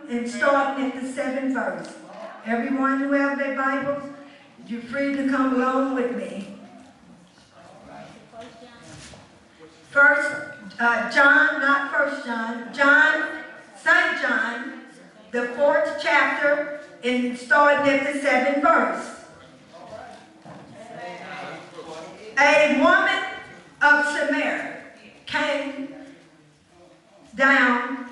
and starting at the 7th verse. Everyone who have their Bibles, you're free to come along with me. First John, not First John, St. John, the 4th chapter, and starting at the 7th verse. A woman of Samaria came down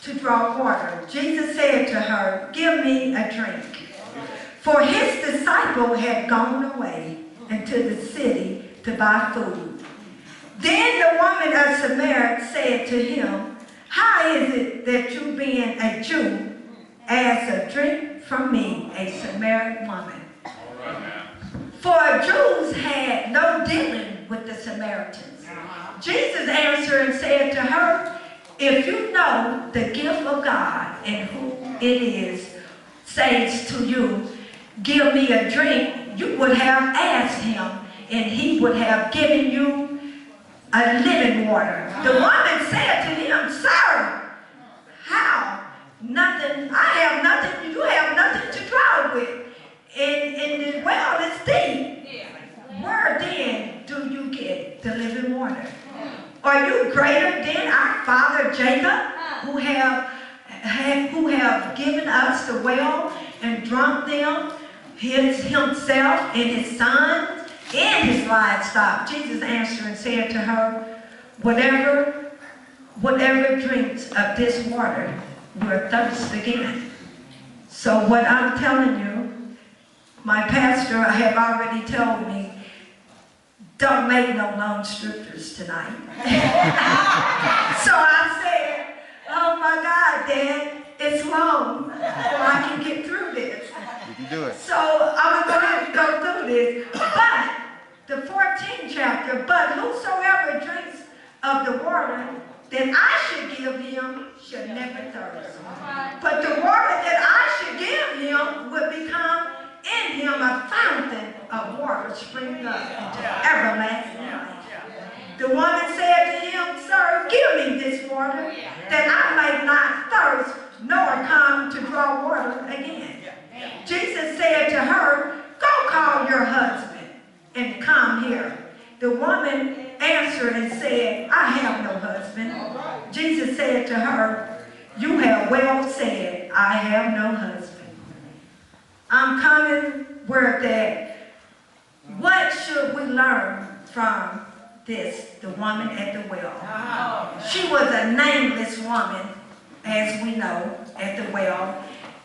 to draw water. Jesus said to her, "Give me a drink." For his disciple had gone away into the city to buy food. Then the woman of Samaria said to him, "How is it that you, being a Jew, ask a drink from me, a Samaritan woman?" For Jews had no dealing with the Samaritans. Jesus answered and said to her, "If you know the gift of God and who it is says to you, 'Give me a drink,' you would have asked him, and he would have given you a living water." The woman said to him, "Sir, how? Nothing, you have nothing to draw with, and the well is deep. Where then do you get the living water? Are you greater than our father Jacob, who have given us the well and drunk them, himself and his sons and his livestock?" Jesus answered and said to her, Whatever drinks of this water will thirst again. So what I'm telling you, my pastor have already told me, don't make no long scriptures tonight. So I said, "Oh my God, Dad, it's long, so I can get through this." You can do it. So I'm going to have to go through this. But the 14th chapter, "But whosoever drinks of the water that I should give him should never thirst. But the water that I should give him will become in him a fountain of water springing up into everlasting life." The woman said to him, "Sir, give me this water, that I may not thirst, nor come to draw water again." Jesus said to her, "Go call your husband and come here." The woman answered and said, "I have no husband." Jesus said to her, "You have well said, I have no husband." I'm coming where that. What should we learn from this, the woman at the well? She was a nameless woman, as we know, at the well.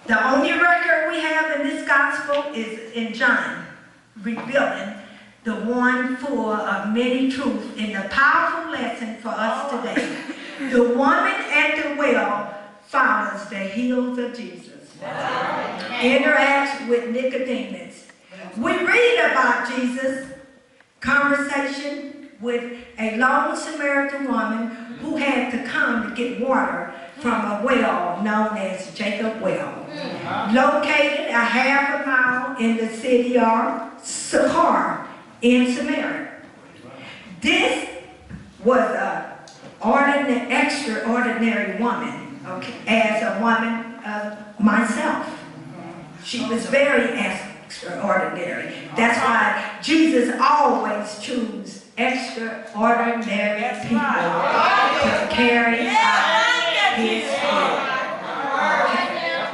The only record we have in this gospel is in John, revealing the one full of many truths and a powerful lesson for us today. The woman at the well follows the heels of Jesus, interacts with Nicodemus. We read about Jesus' conversation with a lone Samaritan woman who had to come to get water from a well known as Jacob's Well, located a half a mile in the city of Sychar in Samaria. This was an extraordinary woman, okay, as a woman of myself. She was very extraordinary. That's why Jesus always chooses extraordinary people to carry out his will. Okay.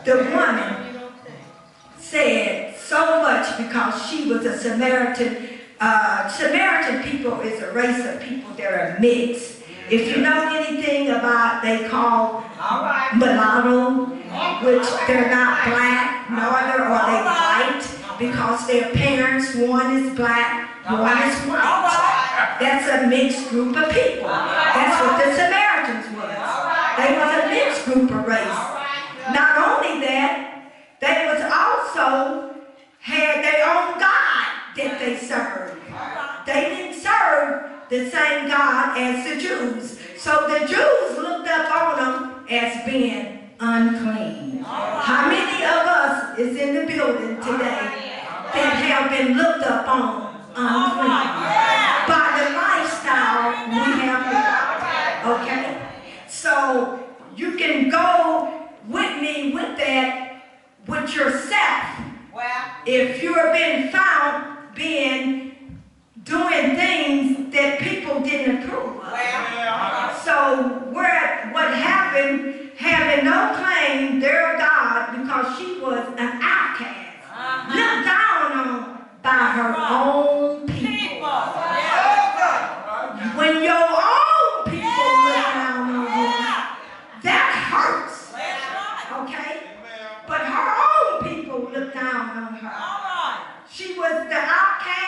The woman said so much because she was a Samaritan. Samaritan people is a race of people that are mixed. If you know anything about, they call mulatto, which they're not black, neither are they white, because their parents, one is black, one is white. That's a mixed group of people. That's what the Samaritans was. They was a mixed group of race. Not only that, they was also had their own God that they served. They didn't serve the same God as the Jews. So the Jews looked up on them as being unclean. How many of us is in the building today that have been looked up on unclean by the lifestyle we have lived? Okay? So you can go that with yourself, if you're being found doing things that people didn't approve of. So what happened, having no claim there of God because she was an outcast, looked down on by her own people. When your own people look down on you, that hurts. Okay? But her own people looked down on her. She was the outcast.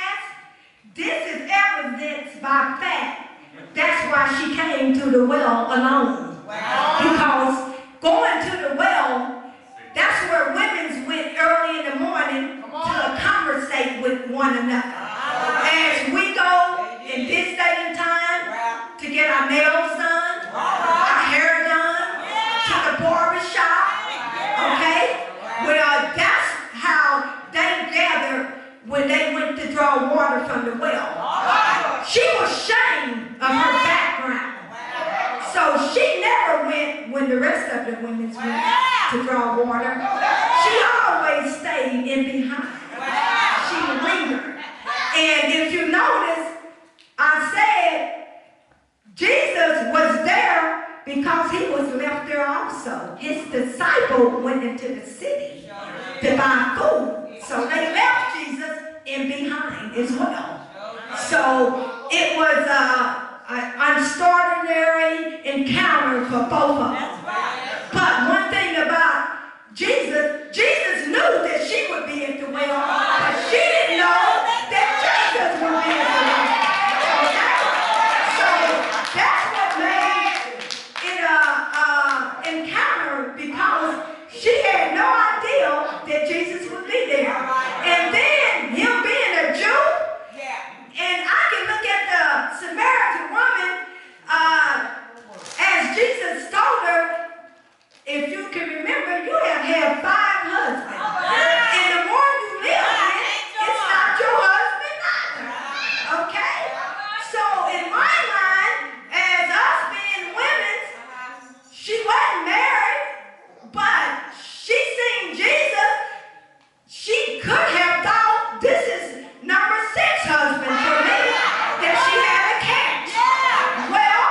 This is evidenced by fact. That's why she came to the well alone. Because going to the well, that's where women went early in the morning to conversate with one another. As we go in this day and time to get our nails done, our hair done, to the barber shop, okay? Well, that's how they gathered when they went to draw water from the well. She was ashamed of her background. So she never went when the rest of the women went to draw water. She always stayed in behind. She lingered. And if you notice, I said Jesus was there because he was left there also. His disciple went into the city to buy food. So they left Jesus in behind as well. So it was an extraordinary encounter for both of them. But one thing about Jesus, Jesus knew that she would be at the well, but she didn't know that Jesus would be at the well. Okay? So that's what made it an encounter, because she had no idea that Jesus would be there. And then him being a Jew, and I can look at the Samaritan woman, as Jesus told her, if you can remember, you have had 5 husbands. And the more you live with, it's not your husband either. Okay? So in my mind, as us being women, she wasn't married, but she seen Jesus. She could have thought, this is number 6 husband for me, that she had a catch. Well,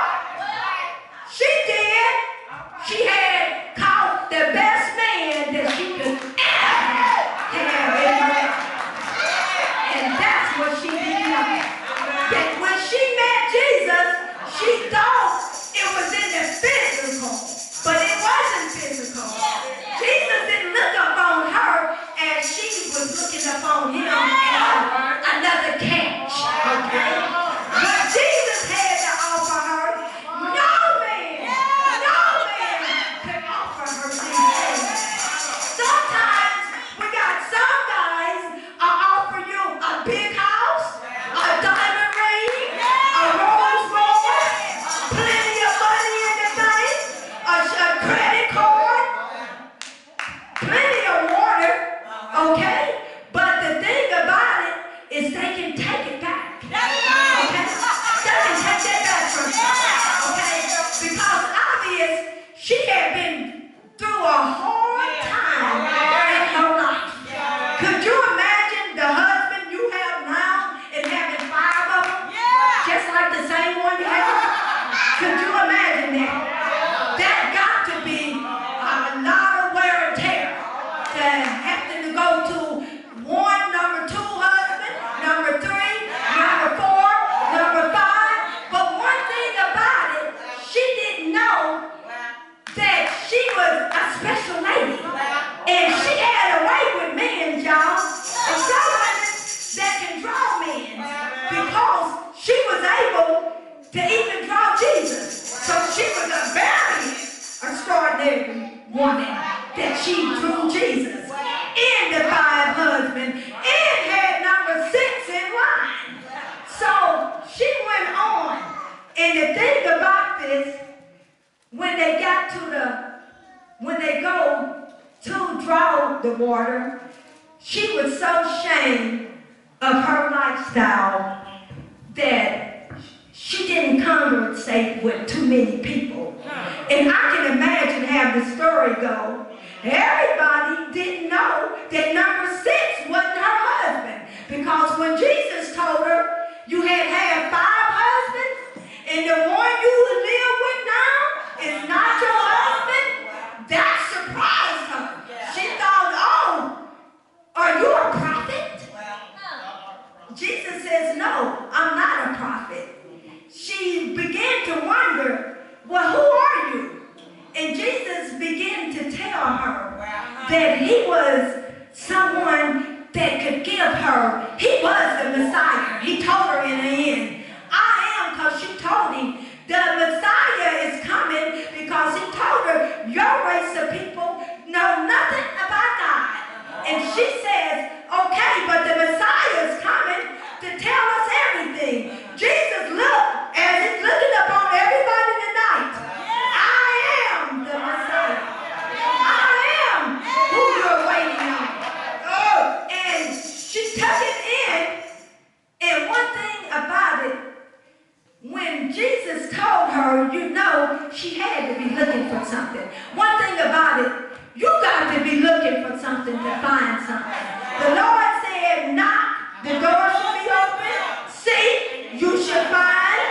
she did. She had caught the best man that she could ever have in her life. And that's what she didn't know. That when she met Jesus, she thought it was in the physical, but it wasn't physical. Jesus didn't look upon her as she was looking upon him as another catch. Okay? But Jesus had to offer her. No man could offer her these things. Sometimes we got some guys offer you a big house, a diamond ring, a Rolls Royce, plenty of money in the bank, a credit card, plenty of water, okay? But the thing about it is they can take it back. Okay? They can take that back from you. Okay? Because obvious, she had been through a hard time in her life. Could you imagine the husband you have now and having 5 of them? Just like the same one you have? Could you imagine that? That got to be a lot of wear and tear to having to go to one, number 2 husband, number 3, number 4, number 5. But one thing about it, she didn't know that she was a special lady. And she had a way with men, y'all. And some women that can draw men, because she was able to even draw Jesus. So she was a very extraordinary woman that she drew Jesus. And the 5 husbands, and had number 6 in line. So she went on. And the thing about this, when they go to draw the water, she was so ashamed of her lifestyle that she didn't conversate with too many people. And I can imagine how the story goes. Everybody began to tell her that he was someone that could give her, he was the Messiah. He told her in the end, I am, because she told him, the Messiah is coming, because he told her, your race of people know nothing about God. And she says, okay, but the Messiah is coming to tell us everything. Jesus looked, as he's looking upon everybody tonight, I am the Messiah. I am who you're waiting on. Oh, and she took it in, and one thing about it, when Jesus told her, you know, she had to be looking for something. One thing about it, you got to be looking for something to find something. The Lord said, knock, the door should be open. Seek, you should find.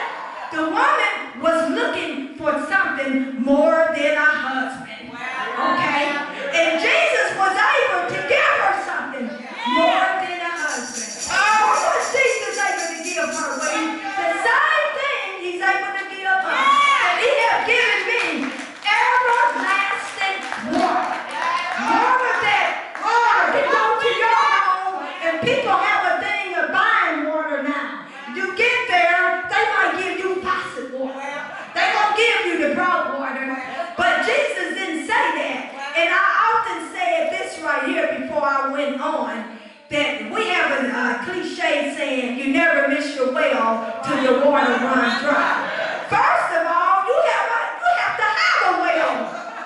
The woman was looking for something more than a husband. Okay? And Jesus was able to give her something more than a husband. What was Jesus able to give her? The same thing he's able to give her. And he has given me everlasting water. Water that I can go to your home, and people have a thing of buying water now. You get there, they might give you faucet water. They won't give you the broad water. But Jesus didn't say that. And I often said this right here before I went on, that we have a cliche saying, you never miss your well till your water runs dry. First of all, you have to have a well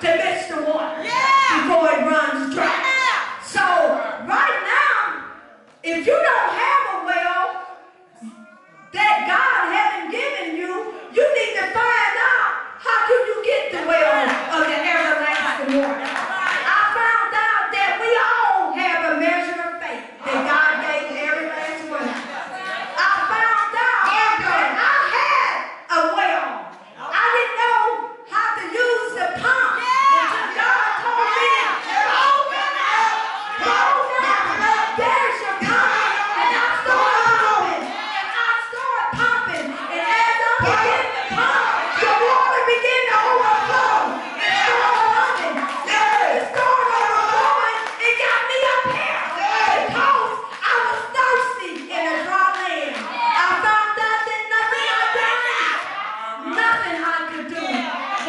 to miss the water before it runs dry. So right now, if you don't have a well that God hasn't given you, you need to find out how do you get the well of the everlasting water. I found out that we all have a measure of faith that God gave to every last one. I found out that I had a well. I didn't know how to use the pump until God told me, there's your pump. And I started pumping. And as I began to pump, the water began to overflow. It started running. And it started overflowing. It got me up here because I was thirsty in a dry land. I found out that nothing I could do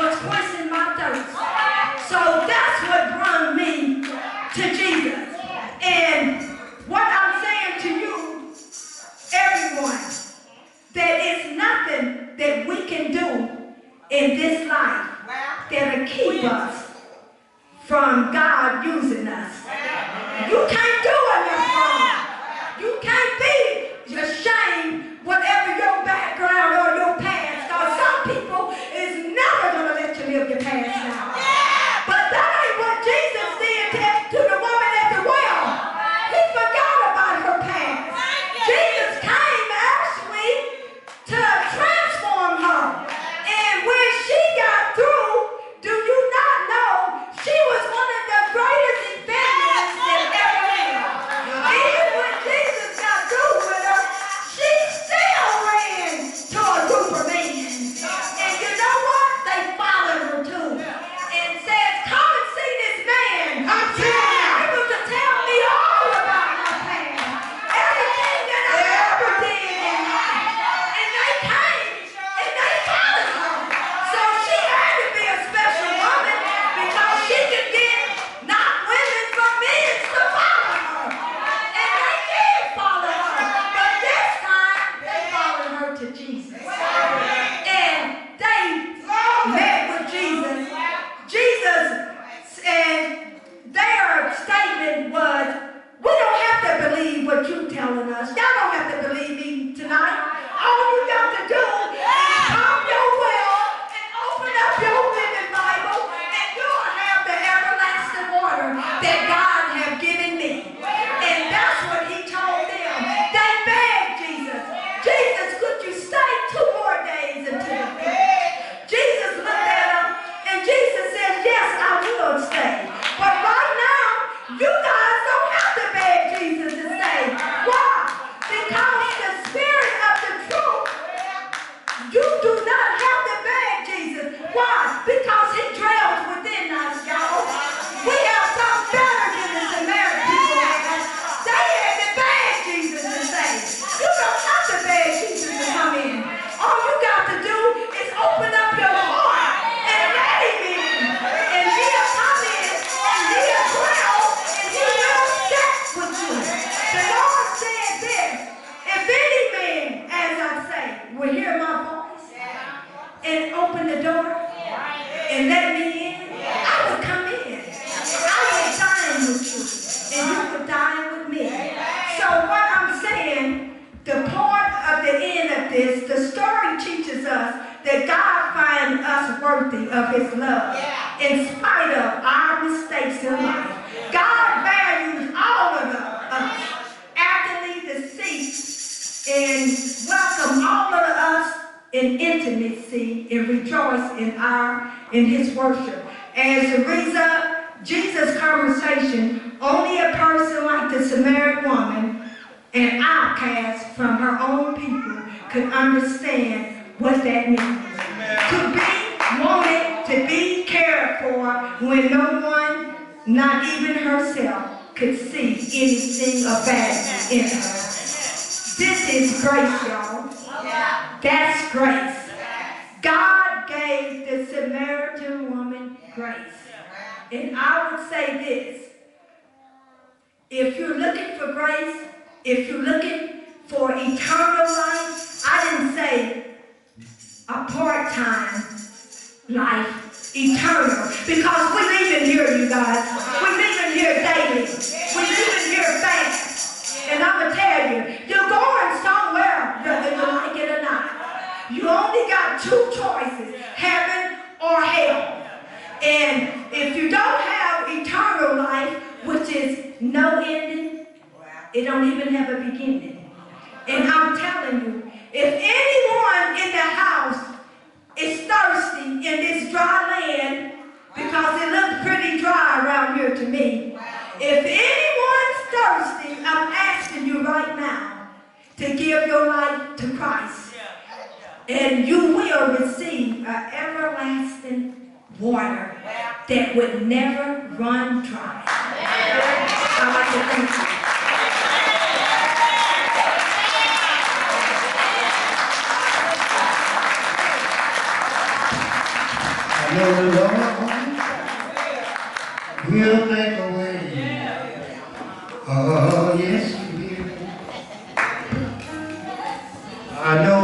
was quenching my thirst. So that's what brought me to Jesus. And what I'm saying to you, everyone, that it's nothing that we can do in this life that'll keep us from God using us. You can't do enough wrong. You can't be ashamed whatever your background or your past, because some people is never going to let you live your past now. But that ain't what Jesus did to the woman at the well. He forgot about her past. Jesus came actually to transform her. And when she got through, do you not know she was one of the greatest evangelists that ever lived? Even when Jesus got through with her, she still ran to a group of men. And you know what? They followed her too. And says, come and see this man. I'm able to tell me all about my past. Everything that I ever did in life. And they came and they followed her. So she had to be a special woman because she could get not women but men to follow her. And they did follow her. But this time they followed her to Jesus. And they met with Jesus. Jesus, and their statement was, we don't have to believe what you're telling us. Y'all don't have to believe me tonight. All you got to do is pump your well and open up your living Bible, and you'll have the everlasting water that God has given me. And that's what he told them. They begged Jesus. Jesus, could you stay 2 more days until the finish? Jesus looked at them, and Jesus said, yes, I will stay. But right now, you guys don't have to beg Jesus to stay. Why? Because the Spirit of the truth, you do not have to beg Jesus. Why? Because he dwells within us, y'all. of his love in spite of our mistakes in life. God values all of us after the seat and welcome all of us in intimacy and rejoice in his worship. As a result, Jesus' conversation, only a person like the Samaritan woman, an outcast from her own people, could understand what that means. To be wanted, to be cared for when no one, not even herself, could see anything of value in her. This is grace, y'all. That's grace. God gave the Samaritan woman grace. And I would say this, if you're looking for grace, if you're looking for eternal life, I didn't say a part-time life, eternal, because we live in here, you guys. We live in here daily. We live in here fast. And I'm going to tell you, you're going somewhere, whether you like it or not. You only got two choices, heaven or hell. And if you don't have eternal life, which is no ending, it don't even have a beginning. And I'm telling you, if anyone in the house is thirsty in this dry land, because it looks pretty dry around here to me, if anyone's thirsty, I'm asking you right now to give your life to Christ. And you will receive an everlasting water that would never run dry. I'd like to thank you. I know the Lord will make a way. Oh, yes, He will. I know